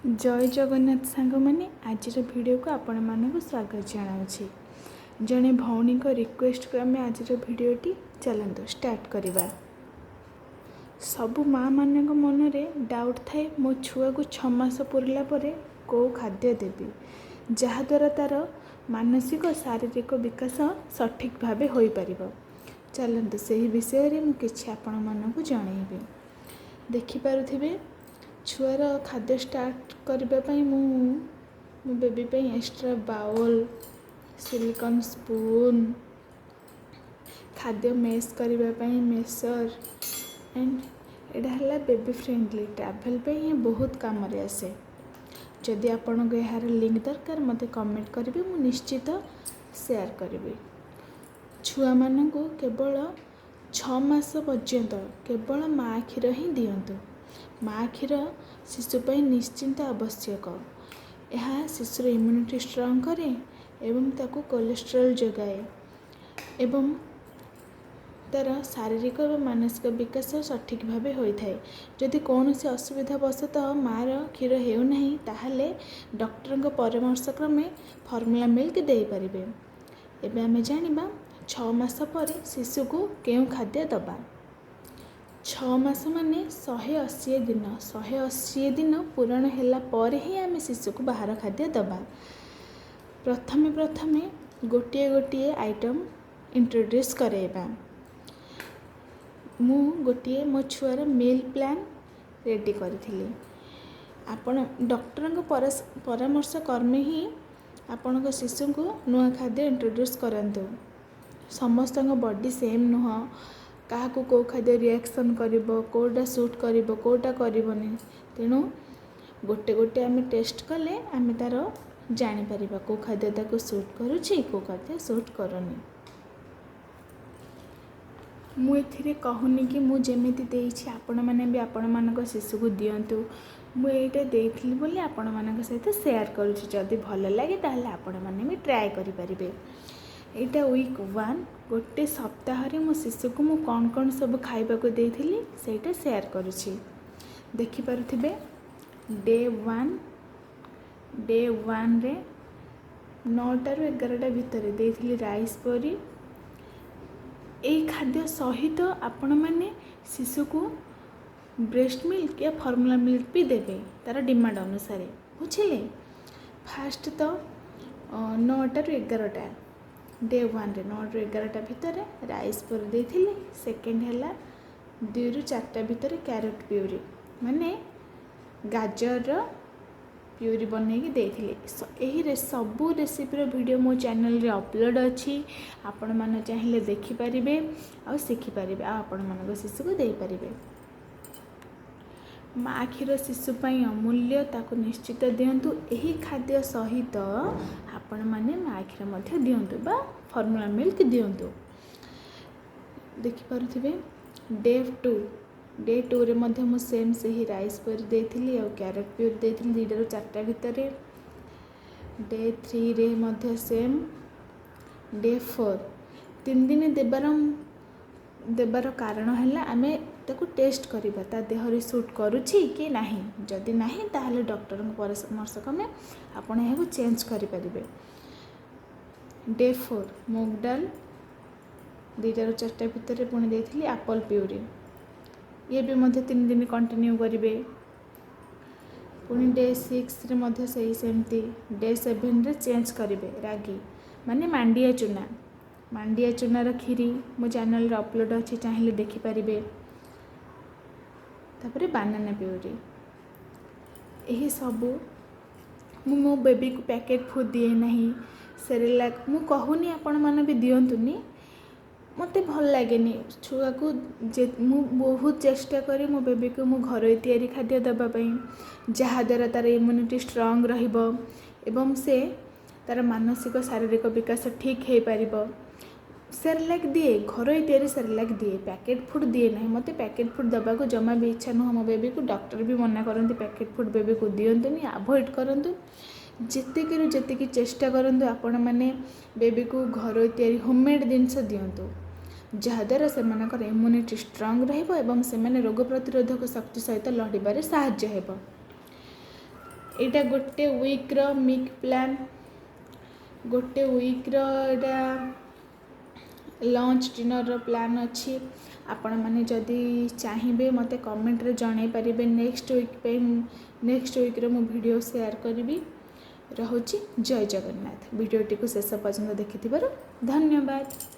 जय जगन्नाथ सांग मैंने आज भिडियो को आपण मानक स्वागत जनावि जड़े भौणी को रिक्वेस्ट को आम आज भिडियोटी चलते स्टार्ट करवा। सबु माँ मान मन में डाउट थाए मो छुआ को 6 मास पूरला कौ खाद्य देवी जहाद्वारा तार मानसिक और शारीरिक विकास सठिक भाव हो पार। चलते से विषय में मुझे आपण मानक जनइबी। देखिपे छुआर खाद्य स्टार्ट करने मो बेबी पे एक्स्ट्रा बाउल सिलिकॉन स्पून खाद्य मेस करने measure and Etah baby friendly travel पे ये बहुत काम आसे। जदि आपन को यार लिंक दरकार मते कमेंट करेंगे मु निश्चित शेयर करी। छुआ मान को केवल 6 मास पर्यंत केवल माँ क्षीर ही दिंतु। माँ क्षीर शिशुपाई निश्चिंत आवश्यक। यह शिशुर इम्यूनिटी स्ट्रॉन्ग करे एवं ताकू कोलेस्ट्रॉल जगाए एवं तार शारीरिक और मानसिक विकास सठिक भाव होता है। जदि कौन सी असुविधा वशतः मार क्षीर होना ताहले डॉक्टर परामर्श क्रमे फॉर्मूला मिल्क दे पारिबे। एबे आमे जानिबा 6 मास पर शिशु को केउ खाद्य दबा। 6 मास माने 180 दिन 180 दिन पूरण होला पर ही आमे शिशु को बाहर खाद्य दबा। प्रथमे गोटे गोटे आइटम इंट्रोड्यूस करेबा। मु गोटे मो छुआर मील प्लान रेडी करी। आपण डॉक्टर परामर्श कर्मे ही आपण शिशु को नुआ खाद्य इंट्रोड्यूस करंतु। समस्त बॉडी सेम नुह क्या कौ खाद्य रिएक्शन करिबो कोटा सूट करिबो कोटा करिबोनी। तेणु गोटे गोटे आमे टेस्ट कले आमे तार जानि परिबा को खाद्य ताको सूट करुछि को खाद्य सूट करनी। मु एथिरे कहूनी कि मु जेमिति देइछि आपण माने भी आपण मानक शिशु को दियंतु। मु एटा देइथिली बोली आपण मानक सहित शेयर करुछि। जदि भल लागे ताहले आपण माने भी ट्राई करि परिबे। एटा वीक 1 गोटे सप्ताह मो शिशु को मु कौन कौन सब खाइबा को देइथिली सेटा शेयर करुछि। देखि पारुथिबे डे 1 रे 9 ରୁ 11 भितर देइथिली राइस परी। एई खाद्य सहित आपण माने शिशु को ब्रेस्ट मिल्क या फॉर्मूला मिल्क भी देबे तार डिमांड अनुसार बुझिले। फास्ट तो 9 ରୁ 11 डे 1 रे 9 ରୁ 11 भितर राइस पर देइथिली। सेकेंड है 2 ରୁ 4 भितर कैरेट प्यूरी माने गाजर प्यूरी बनैकी देइथिली। एही सबू रेसिपी वीडियो मो चैनल रे अपलोड अछि। आपण माने चाहिले देखि परिबे आ सिखि परिबे आ आपण मानक शिशु को देइ परिबे। माँ क्षीर शिशु पाई अमूल्य ताको निश्चित दिंतु। यही खाद्य सहित आपण माने माँ क्षीर मध्य दिंतु बा फॉर्मूला मिल्क दिंतु। देखिपे डे 2 रे मध्य मु सेम से ही राइस पर देइथिली और कैरेट प्यूर देइथिली 2 ରୁ 4 भितर। डे 3 रे मध्य सेम। डे 4 3 दिन देबार कारण है आमे ताको टेस्ट करिबा ता देह रे सूट करूछि कि नाही। जदि नाही ताहले डॉक्टर परामर्श क्रमे आपण एहा चेंज करि परिबे। डे 4 मूंग दाल 2 ରୁ 4 भितर पुणी देइथिली एप्पल प्यूरी। ये भी मध्य 3 दिन कंटिन्यू करिबे। पुणी डे 6 रे मध्य सही सेमती। डे 7 रे चेंज करिबे रागी माने मांडिया चूनार खीरी मो चैनल रे अपलोड अच्छी चाहिए देखिपारे। तापरे बानाना प्यूरी यही सबू मो बेबी को पैकेट फूड दिए नहीं। सेरेलाक मु कहूनी आपण माने भी दियंतुनी मते भल लागेनी। छुआ को मु बहुत चेष्टा करी मो बेबी को मु घर तैयारी खाद्य देबा पई जहाद्वारा तार इम्यूनिटी स्ट्रॉन्ग रहिबो एवं से तार मानसिक शारीरिक विकास ठीक हो पारिबो। सेरेलाक दिए घर तैयारी सेरेलाक दिए पैकेट फूड दिए नहीं। मते पैकेट फूड दबा को जमा भी इच्छा नुह मो बेबी को। डॉक्टर भी मना करते पैकेट फूड बेबी को दियंतुनी अवॉइड करंतु। जेतिकी चेष्टा करंतु आपण माने बेबी को घर तैयारी होममेड जिनस दियंतु जहाद्वारा सेमानकर इम्यूनिटी स्ट्रॉन्ग रहिबो एवं सेमाने रोग प्रतिरोधक शक्ति सहित लड़िबारे साहाय्य हेबो। एटा गोटे वीक्र मिक प्लान, गोटे वीक्र एटा लंच डिनर प्लान अच्छी। आपण मैंने जदि चाहिए मते कमेंट रे जणाई पारिबे। नेक्स्ट वीक रे मु वीडियो शेयर करी। रहुची जय जगन्नाथ। वीडियोटी को शेष पर्यंत देखिथिबारु धन्यवाद।